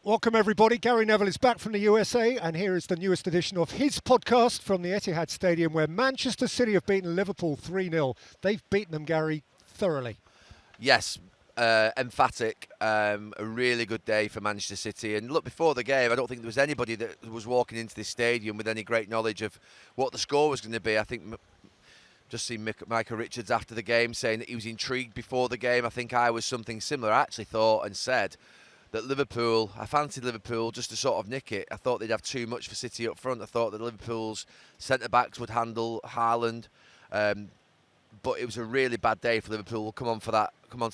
Welcome everybody. Gary Neville is back from the USA, and here is the newest edition of his podcast from the Etihad Stadium, where Manchester City have beaten Liverpool 3-0. They've beaten them, Gary, thoroughly. Yes, emphatic. A really good day for Manchester City. And look, before the game, I don't think there was anybody that was walking into this stadium with any great knowledge of what the score was going to be. I think just seen Michael Richards after the game saying that he was intrigued before the game. I think I was something similar. I actually thought and said that I fancied Liverpool just to sort of nick it. I thought they'd have too much for City up front. I thought that Liverpool's centre-backs would handle Haaland. But it was a really bad day for Liverpool. We'll come on to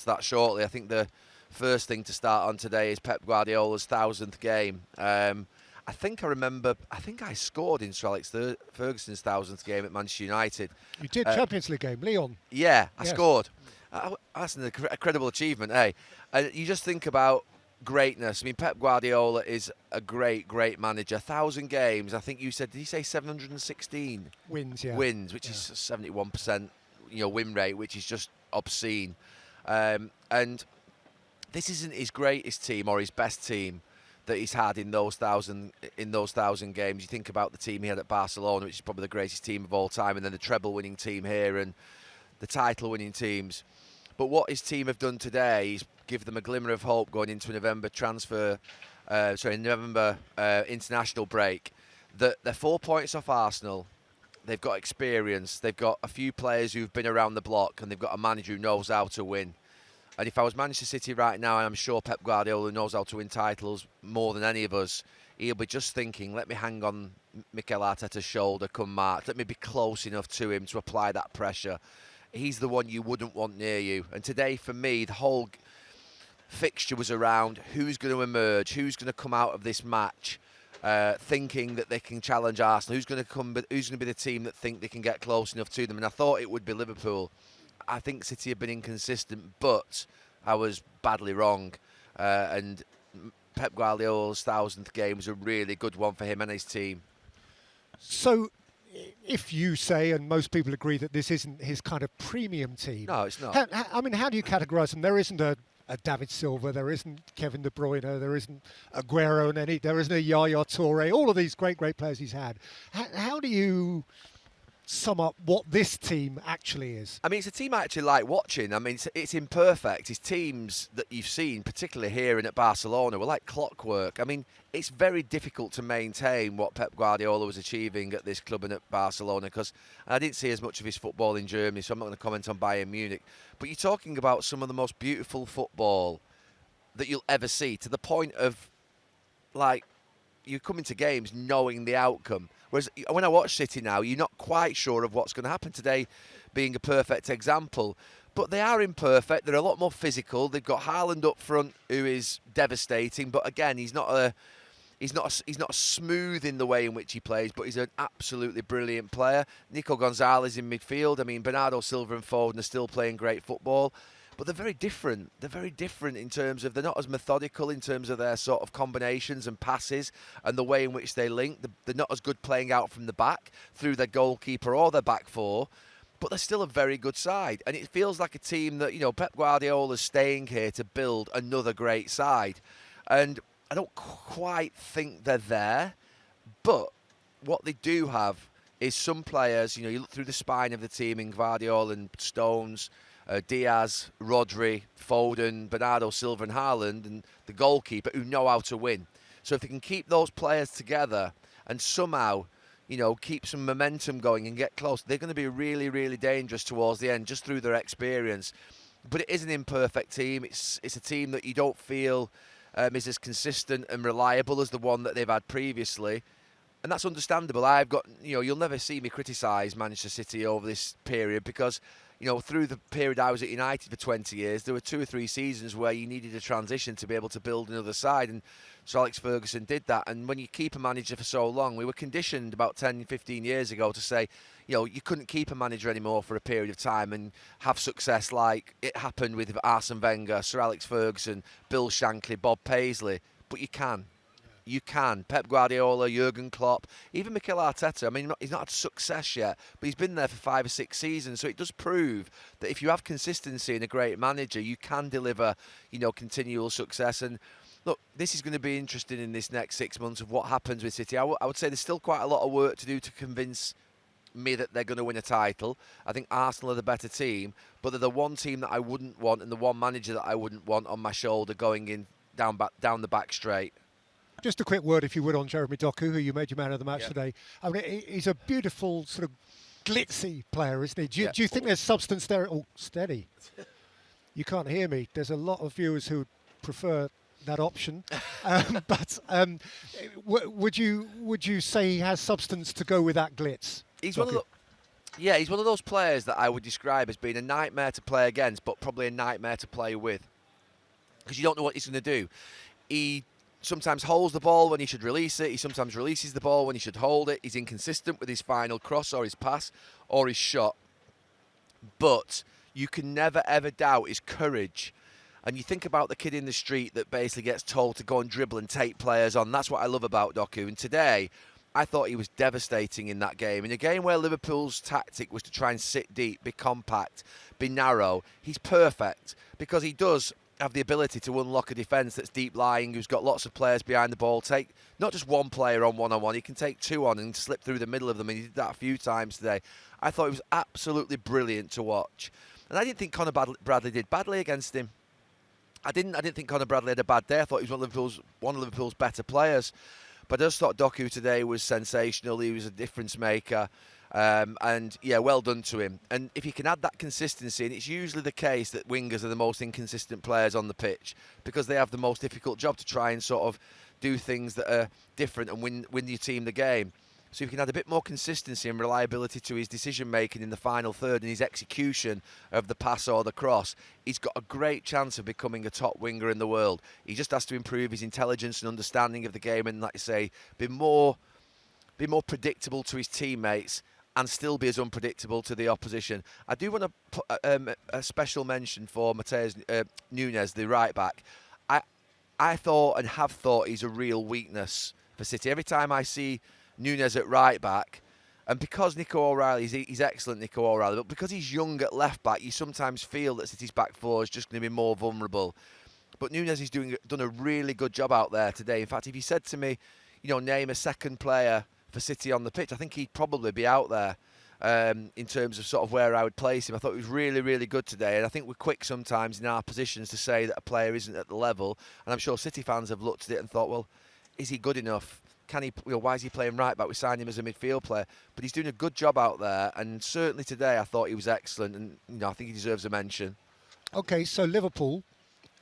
that shortly. I think the first thing to start on today is Pep Guardiola's 1,000th game. I think I scored in Sir Alex Ferguson's 1,000th game at Manchester United. You did, Champions League game, Lyon. Yeah, I Yes. scored. That's an incredible achievement, eh? And you just think about greatness. I mean, Pep Guardiola is a great manager. 1,000 games. I think you said, did he say 716 Wins, yeah. Wins, which is 71%, win rate, which is just obscene. And this isn't his greatest team or his best team that he's had in those 1,000 games. You think about the team he had at Barcelona, which is probably the greatest team of all time, and then the treble-winning team here and the title-winning teams. But what his team have done today is give them a glimmer of hope going into a November international break. That they're 4 points off Arsenal. They've got experience. They've got a few players who've been around the block, and they've got a manager who knows how to win. And if I was Manchester City right now, and I'm sure Pep Guardiola knows how to win titles more than any of us, he'll be just thinking, let me hang on Mikel Arteta's shoulder come March. Let me be close enough to him to apply that pressure. He's the one you wouldn't want near you. And today, for me, the whole fixture was around who's going to emerge, who's going to come out of this match thinking that they can challenge Arsenal, who's going to be the team that think they can get close enough to them. And I thought it would be Liverpool. I think City have been inconsistent, but I was badly wrong. And Pep Guardiola's 1,000th game was a really good one for him and his team. So, if you say, and most people agree, that this isn't his kind of premium team. No, it's not. How do you categorise them? There isn't a David Silva, there isn't Kevin De Bruyne, there isn't Aguero, there isn't a Yaya Toure, all of these great players he's had. How do you sum up what this team actually is? I mean, it's a team I actually like watching. I mean, it's imperfect. His teams that you've seen, particularly here and at Barcelona, were like clockwork. I mean, it's very difficult to maintain what Pep Guardiola was achieving at this club and at Barcelona, because I didn't see as much of his football in Germany, so I'm not going to comment on Bayern Munich. But you're talking about some of the most beautiful football that you'll ever see, to the point of, like, you come into games knowing the outcome. Whereas when I watch City now, you're not quite sure of what's going to happen. Today being a perfect example. But they are imperfect. They're a lot more physical. They've got Haaland up front, who is devastating. But again, he's not smooth in the way in which he plays, but he's an absolutely brilliant player. Nico Gonzalez in midfield. I mean, Bernardo Silva and Foden are still playing great football. But they're very different. They're very different in terms of, they're not as methodical in terms of their sort of combinations and passes and the way in which they link. They're not as good playing out from the back through their goalkeeper or their back four, but they're still a very good side. And it feels like a team that, Pep Guardiola's staying here to build another great side. And I don't quite think they're there, but what they do have is some players, you look through the spine of the team in Guardiola and Stones, Diaz, Rodri, Foden, Bernardo Silva and Haaland, and the goalkeeper, who know how to win. So if they can keep those players together and somehow, keep some momentum going and get close, they're going to be really, really dangerous towards the end, just through their experience. But it is an imperfect team. It's a team that you don't feel is as consistent and reliable as the one that they've had previously. And that's understandable. I've got, you'll never see me criticise Manchester City over this period, because through the period I was at United for 20 years, there were 2 or 3 seasons where you needed a transition to be able to build another side, and Sir Alex Ferguson did that. And when you keep a manager for so long, we were conditioned about 10, 15 years ago to say, you couldn't keep a manager anymore for a period of time and have success like it happened with Arsene Wenger, Sir Alex Ferguson, Bill Shankly, Bob Paisley. But you can. You can. Pep Guardiola, Jurgen Klopp, even Mikel Arteta. I mean, he's not had success yet, but he's been there for 5 or 6 seasons. So it does prove that if you have consistency in a great manager, you can deliver, continual success. And Look, this is going to be interesting in this next 6 months of what happens with City. I would say there's still quite a lot of work to do to convince me that they're going to win a title. I think Arsenal are the better team, but they're the one team that I wouldn't want and the one manager that I wouldn't want on my shoulder going in down the back straight. Just a quick word, if you would, on Jeremy Doku, who you made your man of the match Yeah. today. I mean, he's a beautiful, sort of glitzy player, isn't he? Do Yeah. you think there's substance there? Oh, steady. You can't hear me. There's a lot of viewers who prefer that option. Would you say he has substance to go with that glitz? He's Doku? he's one of those players that I would describe as being a nightmare to play against, but probably a nightmare to play with, because you don't know what he's going to do. He sometimes holds the ball when he should release it. He sometimes releases the ball when he should hold it. He's inconsistent with his final cross or his pass or his shot. But you can never, ever doubt his courage. And you think about the kid in the street that basically gets told to go and dribble and take players on. That's what I love about Doku. And today, I thought he was devastating in that game. In a game where Liverpool's tactic was to try and sit deep, be compact, be narrow, he's perfect, because he does have the ability to unlock a defence that's deep lying, who's got lots of players behind the ball, take not just one player on one-on-one, he can take two on and slip through the middle of them, and he did that a few times today. I thought he was absolutely brilliant to watch. And I didn't think Conor Bradley did badly against him. I didn't think Conor Bradley had a bad day. I thought he was one of Liverpool's better players. But I just thought Doku today was sensational. He was a difference maker. And yeah, well done to him. And if he can add that consistency, and it's usually the case that wingers are the most inconsistent players on the pitch, because they have the most difficult job to try and sort of do things that are different and win your team the game. So if he can add a bit more consistency and reliability to his decision making in the final third and his execution of the pass or the cross, he's got a great chance of becoming a top winger in the world. He just has to improve his intelligence and understanding of the game, and, like I say, be more predictable to his teammates and still be as unpredictable to the opposition. I do want to put a special mention for Mateus Nunes, the right back. I thought and have thought he's a real weakness for City. Every time I see Nunes at right back, and because Nico O'Reilly, he's excellent, Nico O'Reilly, but because he's young at left back, you sometimes feel that City's back four is just going to be more vulnerable. But Nunes has done a really good job out there today. In fact, if you said to me, name a second player for City on the pitch, I think he'd probably be out there in terms of sort of where I would place him. I thought he was really, really good today, and I think we're quick sometimes in our positions to say that a player isn't at the level, and I'm sure City fans have looked at it and thought, well, is he good enough? Can he? Why is he playing right back? We signed him as a midfield player, but he's doing a good job out there, and certainly today I thought he was excellent, and I think he deserves a mention. Okay, so Liverpool,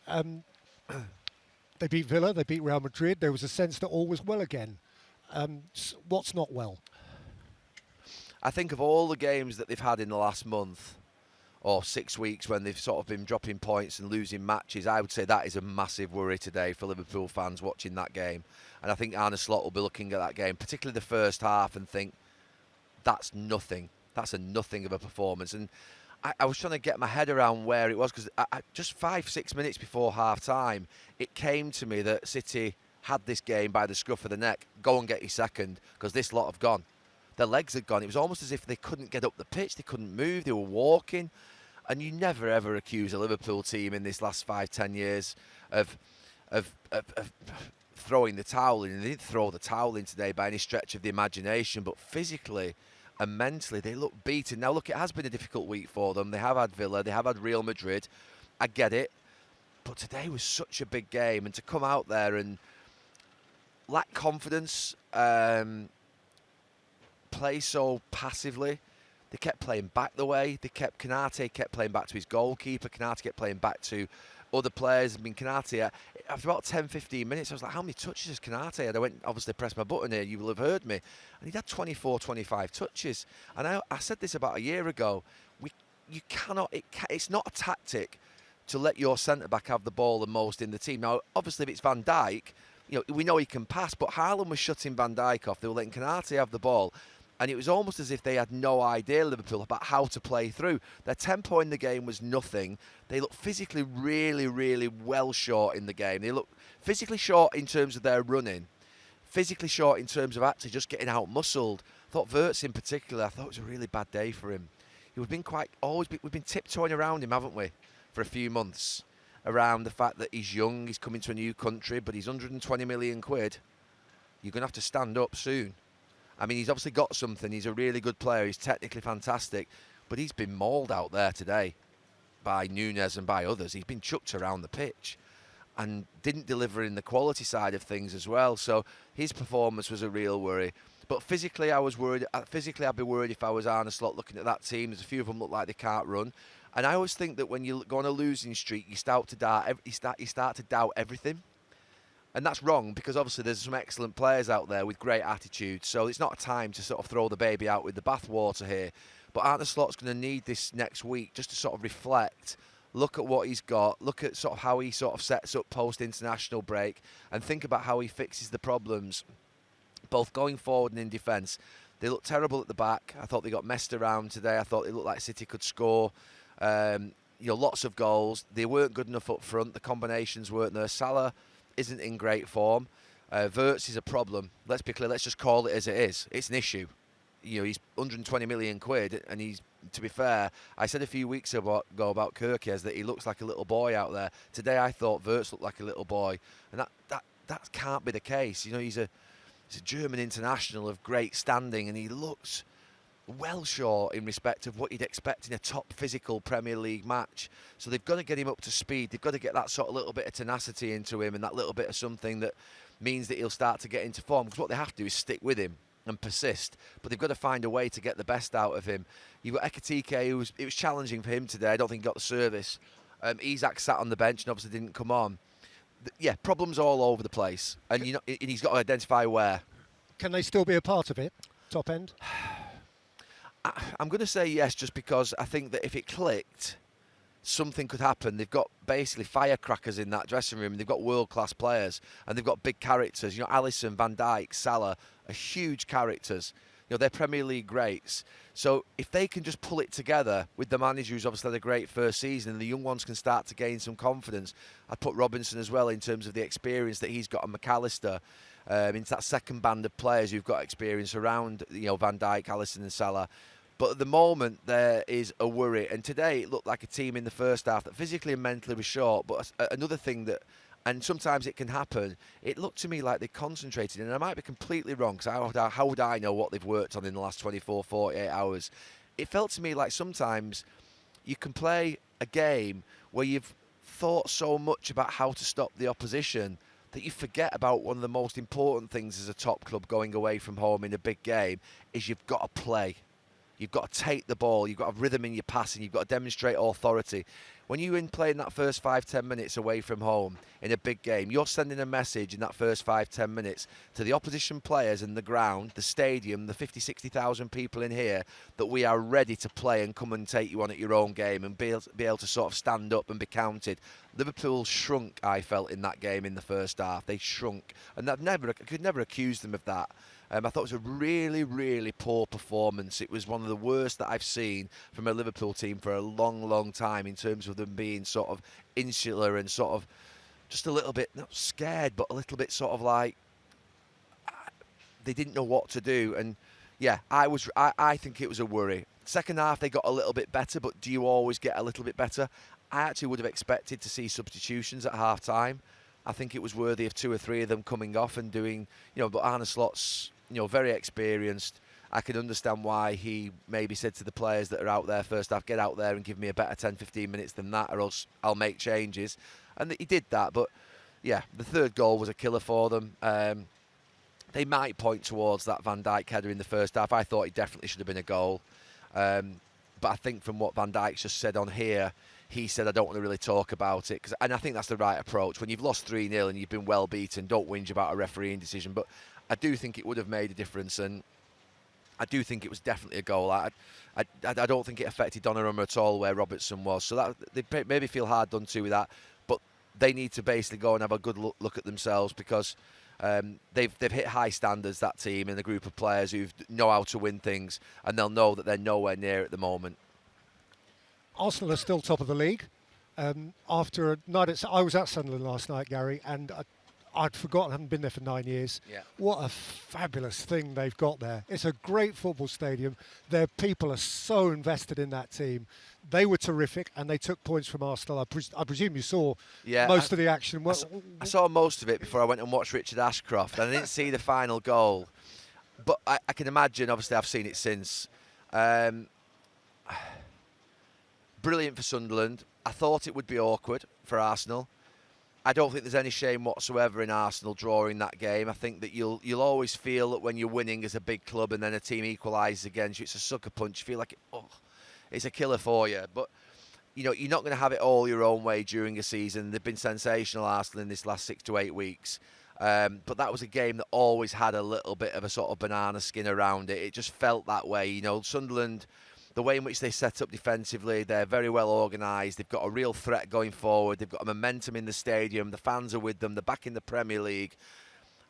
they beat Villa, they beat Real Madrid. There was a sense that all was well again. What's not well? I think of all the games that they've had in the last month or 6 weeks when they've sort of been dropping points and losing matches, I would say that is a massive worry today for Liverpool fans watching that game. And I think Arne Slot will be looking at that game, particularly the first half, and think, that's nothing. That's a nothing of a performance. And I was trying to get my head around where it was, because just 5-6 minutes before half-time, it came to me that City had this game by the scruff of the neck. Go and get your second, because this lot have gone. Their legs had gone. It was almost as if they couldn't get up the pitch. They couldn't move. They were walking. And you never, ever accuse a Liverpool team in this last 5-10 years of throwing the towel in. And they didn't throw the towel in today by any stretch of the imagination. But physically and mentally, they look beaten. Now, look, it has been a difficult week for them. They have had Villa. They have had Real Madrid. I get it. But today was such a big game. And to come out there and lack confidence, play so passively. They kept playing back the way. Konate kept playing back to his goalkeeper. Konate kept playing back to other players. I mean, Konate, after about 10-15 minutes, I was like, how many touches has Konate had? I went, obviously, pressed my button here. You will have heard me. And he'd had 24-25 touches. And I said this about a year ago. It's not a tactic to let your centre-back have the ball the most in the team. Now, obviously, if it's Van Dijk, we know he can pass, but Haaland was shutting Van Dijk off. They were letting Konate have the ball. And it was almost as if they had no idea, Liverpool, about how to play through. Their tempo in the game was nothing. They looked physically really, really well short in the game. They looked physically short in terms of their running, physically short in terms of actually just getting out-muscled. I thought Wirtz in particular, I thought it was a really bad day for him. We've been tiptoeing around him, haven't we, for a few months. around the fact that he's young, he's coming to a new country, but he's 120 million quid. You're going to have to stand up soon. I mean, he's obviously got something. He's a really good player. He's technically fantastic. But he's been mauled out there today by Núñez and by others. He's been chucked around the pitch and didn't deliver in the quality side of things as well. So his performance was a real worry. But physically, I was worried. Physically, I'd be worried if I was Arne Slot looking at that team. There's a few of them look like they can't run. And I always think that when you go on a losing streak, you start to doubt everything. And that's wrong, because obviously there's some excellent players out there with great attitudes. So it's not a time to sort of throw the baby out with the bathwater here. But Arne Slot's going to need this next week just to sort of reflect, look at what he's got, look at sort of how he sort of sets up post-international break, and think about how he fixes the problems, both going forward and in defence. They look terrible at the back. I thought they got messed around today. I thought it looked like City could score. Lots of goals. They weren't good enough up front. The combinations weren't there. Salah isn't in great form. Wirtz is a problem. Let's be clear. Let's just call it as it is. It's an issue. He's 120 million quid, and he's, to be fair, I said a few weeks ago about Kirkies that he looks like a little boy out there. Today I thought Wirtz looked like a little boy, and that can't be the case. He's a German international of great standing, and he looks well short in respect of what you'd expect in a top physical Premier League match. So they've got to get him up to speed. They've got to get that sort of little bit of tenacity into him, and that little bit of something that means that he'll start to get into form. Because what they have to do is stick with him and persist. But they've got to find a way to get the best out of him. You've got Ekitike, it was challenging for him today. I don't think he got the service. Isak sat on the bench and obviously didn't come on. Problems all over the place. And he's got to identify where. Can they still be a part of it, top end? I'm going to say yes, just because I think that if it clicked, something could happen. They've got basically firecrackers in that dressing room. They've got world-class players, and they've got big characters. Alisson, Van Dijk, Salah are huge characters. They're Premier League greats. So if they can just pull it together with the manager who's obviously had a great first season, and the young ones can start to gain some confidence. I'd put Robinson as well in terms of the experience that he's got, on McAllister, into that second band of players who've got experience around Van Dijk, Alisson and Salah. But at the moment, there is a worry. And today, it looked like a team in the first half that physically and mentally was short. But another thing that, and sometimes it can happen, it looked to me like they concentrated. And I might be completely wrong, because how would I know what they've worked on in the last 24, 48 hours? It felt to me like sometimes you can play a game where you've thought so much about how to stop the opposition that you forget about one of the most important things as a top club going away from home in a big game, is you've got to play. You've got to take the ball. You've got to have rhythm in your passing. You've got to demonstrate authority. When you're in playing that first 5-10 minutes away from home in a big game, you're sending a message in that first 5-10 minutes to the opposition players in the ground, the stadium, the 50,000-60,000 people in here, that we are ready to play and come and take you on at your own game and be able to sort of stand up and be counted. Liverpool shrunk, I felt, in that game in the first half. They shrunk. And I could never accuse them of that. I thought it was a really, really poor performance. It was one of the worst that I've seen from a Liverpool team for a long, long time, in terms of them being sort of insular and sort of just a little bit, not scared, but a little bit sort of like they didn't know what to do. And yeah, I think it was a worry. Second half, they got a little bit better, but do you always get a little bit better? I actually would have expected to see substitutions at half time. I think it was worthy of 2 or 3 of them coming off and doing, but Arne Slot's, very experienced. I can understand why he maybe said to the players that are out there first half, get out there and give me a better 10-15 minutes than that, or else I'll make changes. And he did that. But yeah, the third goal was a killer for them. They might point towards that Van Dijk header in the first half. I thought it definitely should have been a goal. But I think from what Van Dijk's just said on here, he said, I don't want to really talk about it. And I think that's the right approach. When you've lost 3-0 and you've been well beaten, don't whinge about a refereeing decision. But I do think it would have made a difference, and I do think it was definitely a goal. I don't think it affected Donnarumma at all where Robertson was. So that they maybe feel hard done to with that. But they need to basically go and have a good look at themselves, because they've hit high standards, that team, and a group of players who know how to win things, and they'll know that they're nowhere near at the moment. Arsenal are still top of the league. After a night I was at Sunderland last night, Gary, and I'd forgotten, I haven't been there for 9 years. Yeah. What a fabulous thing they've got there. It's a great football stadium. Their people are so invested in that team. They were terrific, and they took points from Arsenal. I presume you saw most of the action. I saw most of it before I went and watched Richard Ashcroft, and I didn't see the final goal. But I can imagine, obviously I've seen it since. Brilliant for Sunderland. I thought it would be awkward for Arsenal. I don't think there's any shame whatsoever in Arsenal drawing that game. I think that you'll always feel that when you're winning as a big club and then a team equalises against you, it's a sucker punch. You feel like it's a killer for you. But you're not going to have it all your own way during a season. They've been sensational, Arsenal, in this last 6 to 8 weeks. But that was a game that always had a little bit of a sort of banana skin around it. It just felt that way. Sunderland, the way in which they set up defensively, they're very well organised. They've got a real threat going forward. They've got a momentum in the stadium. The fans are with them. They're back in the Premier League.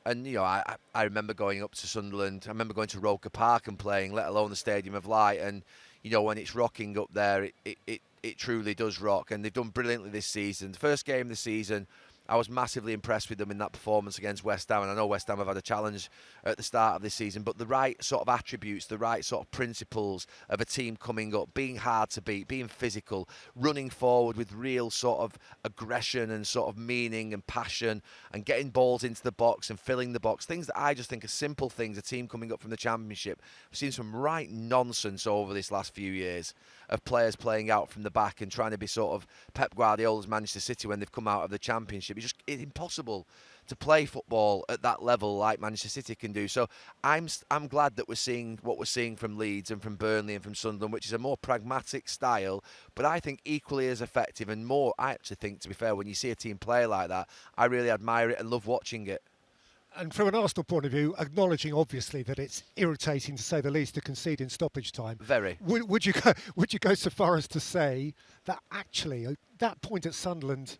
And, I remember going up to Sunderland. I remember going to Roker Park and playing, let alone the Stadium of Light. And, when it's rocking up there, it truly does rock. And they've done brilliantly this season. The first game of the season, I was massively impressed with them in that performance against West Ham, and I know West Ham have had a challenge at the start of this season, but the right sort of attributes, the right sort of principles of a team coming up, being hard to beat, being physical, running forward with real sort of aggression and sort of meaning and passion, and getting balls into the box and filling the box, things that I just think are simple things, a team coming up from the Championship. I've seen some right nonsense over this last few years of players playing out from the back and trying to be sort of Pep Guardiola's Manchester City when they've come out of the Championship. It's impossible to play football at that level like Manchester City can do. So I'm glad that we're seeing what we're seeing from Leeds and from Burnley and from Sunderland, which is a more pragmatic style, but I think equally as effective and more. I actually think, to be fair, when you see a team play like that, I really admire it and love watching it. And from an Arsenal point of view, acknowledging obviously that it's irritating to say the least to concede in stoppage time. Very. Would you go so far as to say that actually that point at Sunderland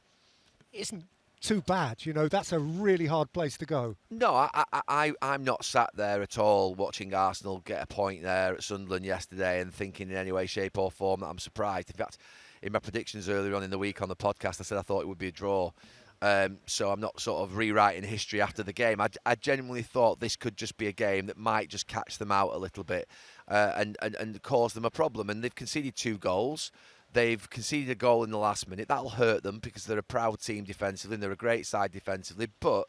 isn't too bad? That's a really hard place to go. No, I'm not sat there at all watching Arsenal get a point there at Sunderland yesterday and thinking in any way, shape or form that I'm surprised. In fact, in my predictions earlier on in the week on the podcast, I said I thought it would be a draw. So I'm not sort of rewriting history after the game. I genuinely thought this could just be a game that might just catch them out a little bit and cause them a problem. And they've conceded 2 goals. They've conceded a goal in the last minute. That'll hurt them because they're a proud team defensively and they're a great side defensively. But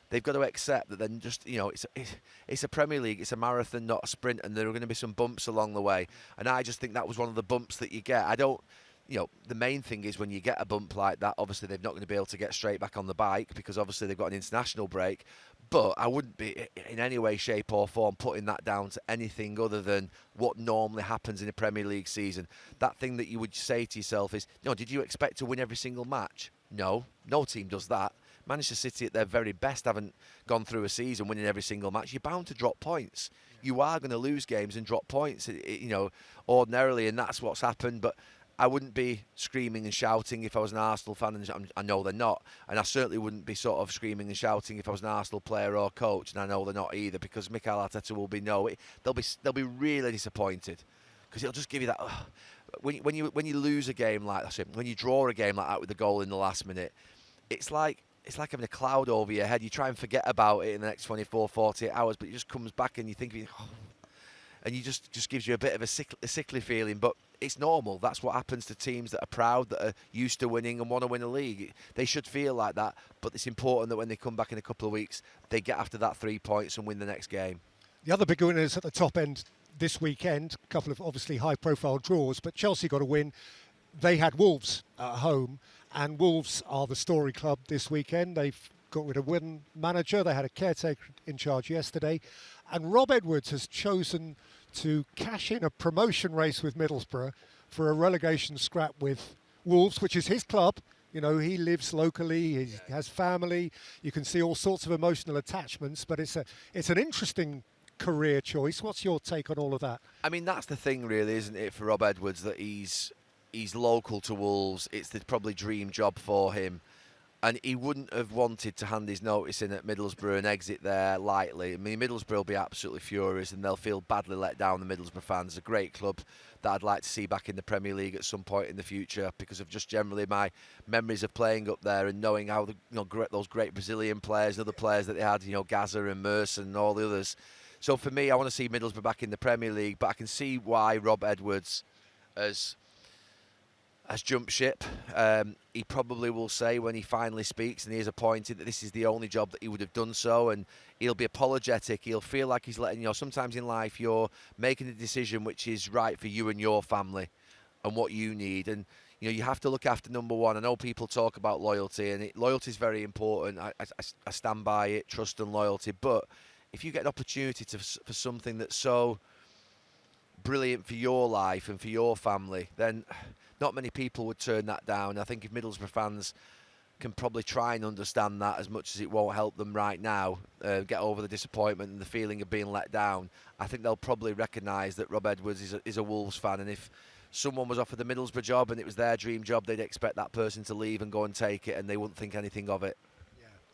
they've got to accept that then just, it's a Premier League, it's a marathon, not a sprint, and there are going to be some bumps along the way. And I just think that was one of the bumps that you get. The main thing is when you get a bump like that, obviously they're not going to be able to get straight back on the bike because obviously they've got an international break. But I wouldn't be in any way, shape or form putting that down to anything other than what normally happens in a Premier League season. That thing that you would say to yourself is, did you expect to win every single match? No team does that. Manchester City at their very best haven't gone through a season winning every single match. You're bound to drop points. You are going to lose games and drop points, ordinarily, and that's what's happened. But I wouldn't be screaming and shouting if I was an Arsenal fan, and I know they're not. And I certainly wouldn't be sort of screaming and shouting if I was an Arsenal player or coach, and I know they're not either, because Mikel Arteta will be they'll be really disappointed, because it'll just give you that. When you lose a game like that, when you draw a game like that with a goal in the last minute, it's like having a cloud over your head. You try and forget about it in the next 24, 48 hours, but it just comes back and you think, and you just gives you a bit of a sickly feeling. But it's normal. That's what happens to teams that are proud, that are used to winning and want to win a league. They should feel like that. But it's important that when they come back in a couple of weeks, they get after that 3 points and win the next game. The other big winners at the top end this weekend, a couple of obviously high-profile draws, but Chelsea got a win. They had Wolves at home, and Wolves are the story club this weekend. They've got rid of one manager. They had a caretaker in charge yesterday. And Rob Edwards has chosen to cash in a promotion race with Middlesbrough for a relegation scrap with Wolves, which is his club. He lives locally, he has family. You can see all sorts of emotional attachments, but it's an interesting career choice. What's your take on all of that? I mean, that's the thing really, isn't it, for Rob Edwards, that he's local to Wolves. It's the probably dream job for him. And he wouldn't have wanted to hand his notice in at Middlesbrough and exit there lightly. I mean, Middlesbrough will be absolutely furious and they'll feel badly let down, the Middlesbrough fans. A great club that I'd like to see back in the Premier League at some point in the future, because of just generally my memories of playing up there and knowing how those great Brazilian players, other players that they had, Gaza and Merson and all the others. So for me, I want to see Middlesbrough back in the Premier League, but I can see why Rob Edwards has jumped ship. He probably will say when he finally speaks and he is appointed that this is the only job that he would have done so, and he'll be apologetic. He'll feel like he's letting, sometimes in life you're making a decision which is right for you and your family and what you need, and you have to look after number one. I know people talk about loyalty, and loyalty is very important. I stand by it, trust and loyalty, but if you get an opportunity for something that's so brilliant for your life and for your family, then not many people would turn that down. I think if Middlesbrough fans can probably try and understand that, as much as it won't help them right now, get over the disappointment and the feeling of being let down, I think they'll probably recognise that Rob Edwards is a Wolves fan, and if someone was offered the Middlesbrough job and it was their dream job, they'd expect that person to leave and go and take it, and they wouldn't think anything of it.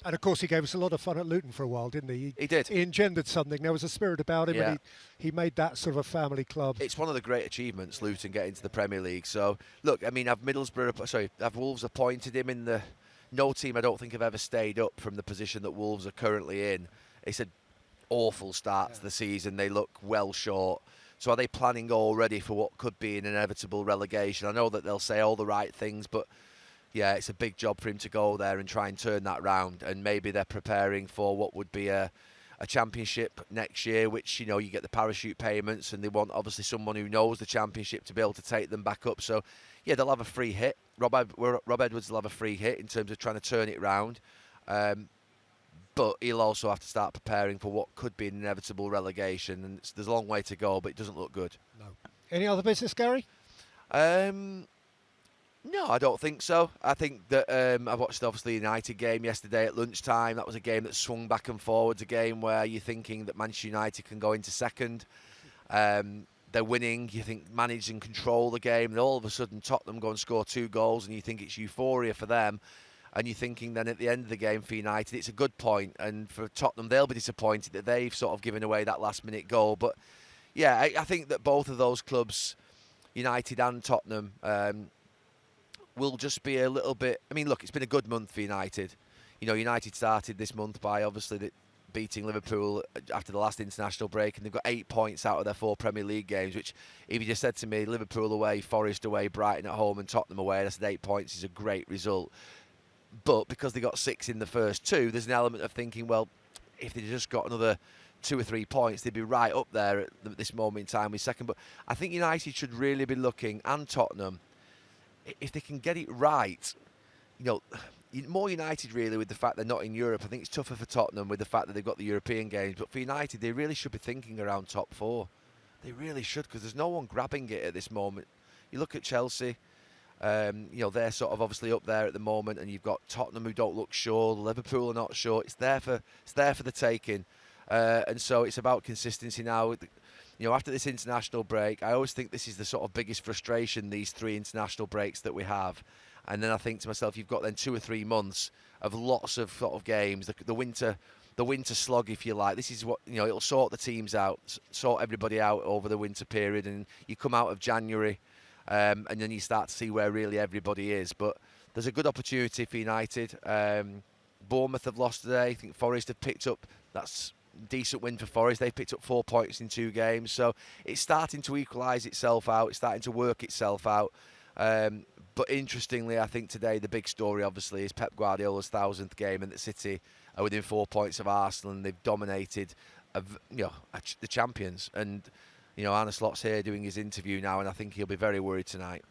And of course, he gave us a lot of fun at Luton for a while, didn't he? He did. He engendered something. There was a spirit about him, Yeah. and he made that sort of a family club. It's one of the great achievements, Luton getting to the Premier League. So, look, I mean, have Wolves appointed him in the... No team, I don't think, have ever stayed up from the position that Wolves are currently in. It's an awful start to the season. They look well short. So are they planning already for what could be an inevitable relegation? I know that they'll say all the right things, but... yeah, it's a big job for him to go there and try and turn that round, and maybe they're preparing for what would be a championship next year, which, you get the parachute payments, and they want obviously someone who knows the championship to be able to take them back up. So, yeah, they'll have a free hit. Rob Edwards will have a free hit in terms of trying to turn it round, but he'll also have to start preparing for what could be an inevitable relegation, and there's a long way to go, but it doesn't look good. No. Any other business, Gary? No, I don't think so. I think that I watched obviously the United game yesterday at lunchtime. That was a game that swung back and forwards, a game where you're thinking that Manchester United can go into second. They're winning, you think manage and control the game, and all of a sudden Tottenham go and score 2 goals, and you think it's euphoria for them. And you're thinking then at the end of the game for United, it's a good point, and for Tottenham, they'll be disappointed that they've sort of given away that last-minute goal. But yeah, I think that both of those clubs, United and Tottenham, will just be a little bit... I mean, look, it's been a good month for United. United started this month by obviously beating Liverpool after the last international break, and they've got 8 points out of their 4 Premier League games, which, if you just said to me, Liverpool away, Forest away, Brighton at home and Tottenham away, that's 8 points is a great result. But because they got 6 in the first 2, there's an element of thinking, well, if they just got another 2 or 3 points, they'd be right up there at this moment in time with second. But I think United should really be looking, and Tottenham, if they can get it right, more United really with the fact they're not in Europe. I think it's tougher for Tottenham with the fact that they've got the European games. But for United, they really should be thinking around top 4. They really should, because there's no one grabbing it at this moment. You look at Chelsea, they're sort of obviously up there at the moment, and you've got Tottenham who don't look sure. Liverpool are not sure. It's there for the taking, and so it's about consistency now. After this international break, I always think this is the sort of biggest frustration, these 3 international breaks that we have. And then I think to myself, you've got then 2 or 3 months of lots of sort of games, the winter slog, if you like. This is what, it'll sort the teams out, sort everybody out over the winter period, and you come out of January, and then you start to see where really everybody is. But there's a good opportunity for United. Bournemouth have lost today. I think Forest have picked up, that's decent win for Forest. They picked up 4 points in 2 games, so it's starting to equalise itself out. It's starting to work itself out. But interestingly, I think today the big story obviously is Pep Guardiola's 1000th game, and that City are within 4 points of Arsenal, and they've dominated, the champions. And Arne Slot's here doing his interview now, and I think he'll be very worried tonight.